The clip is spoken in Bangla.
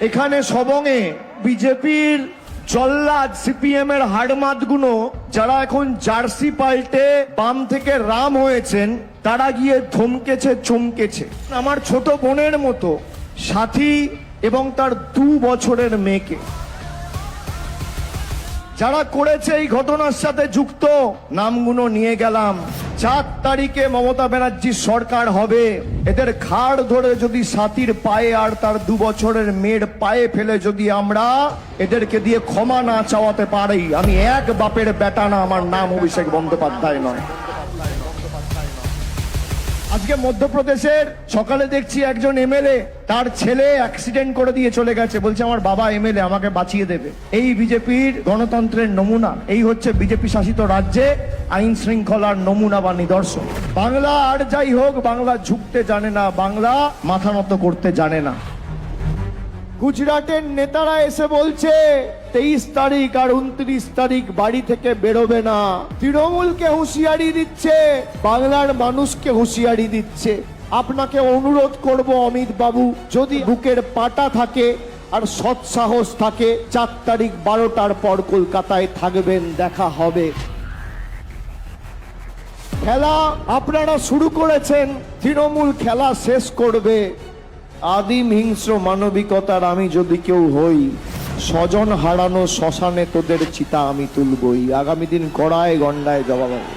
এখানে সবংয়ে বিজেপির জল্লাদ সিপিএম এর হাড়মাতগুলো যারা এখন জার্সি পাল্টে বাম থেকে রাম হয়েছেন, তারা গিয়ে ধমকেছে, চমকেছে। আমার ছোট বোনের মতো সাথী এবং তার 2 বছরের মেয়েকে যারা করেছে এই ঘটনার সাথে যুক্ত, নামগুলো নিয়ে গেলাম। 4 তারিখে মমতা ব্যানার্জির সরকার হবে। এদের ঘাড় ধরে যদি সাথীর পায়ে আর তার 2 বছরের মেয়ের পায়ে ফেলে যদি আমরা এদেরকে দিয়ে ক্ষমা না চাওয়াতে পারি, আমি এক বাপের বেটা না, আমার নাম অভিষেক বন্দ্যোপাধ্যায় নয়। আজকে মধ্যপ্রদেশের সকালে দেখছি একজন এমএলএ, তার ছেলে অ্যাক্সিডেন্ট করে দিয়ে চলে গেছে, বলছে আমার বাবা এমএলএ, আমাকে বাঁচিয়ে দেবে। এই বিজেপির গণতন্ত্রের নমুনা। এই হচ্ছে বিজেপি শাসিত রাজ্যে আইন শৃঙ্খলার নমুনা বা নিদর্শন। বাংলা আর যাই হোক, বাংলা ঝুঁকতে জানে না, বাংলা মাথা নত করতে জানে না। গুজরাটের নেতারা এসে বলছে 23 তারিখ আর 29 তারিখ বাড়ি থেকে বেরোবে না। তৃণমূলকে হুঁশিয়ারি দিচ্ছে, বাংলার মানুষকে হুঁশিয়ারি দিচ্ছে। আপনাকে অনুরোধ করব অমিত বাবু, যদি বুকের পাটা থাকে আর সৎসাহস থাকে, 4 তারিখ 12টার পর কলকাতায় থাকবেন, দেখা হবে। খেলা আপনারা শুরু করেছেন, তৃণমূল খেলা শেষ করবে। আদিম হিংস্র মানবিকতার আমি যদি কেউ হই, স্বজন হারানো শ্মশানে তোদের চিতা আমি তুলবই। আগামী দিন কড়ায় গন্ডায় জবাব হবে।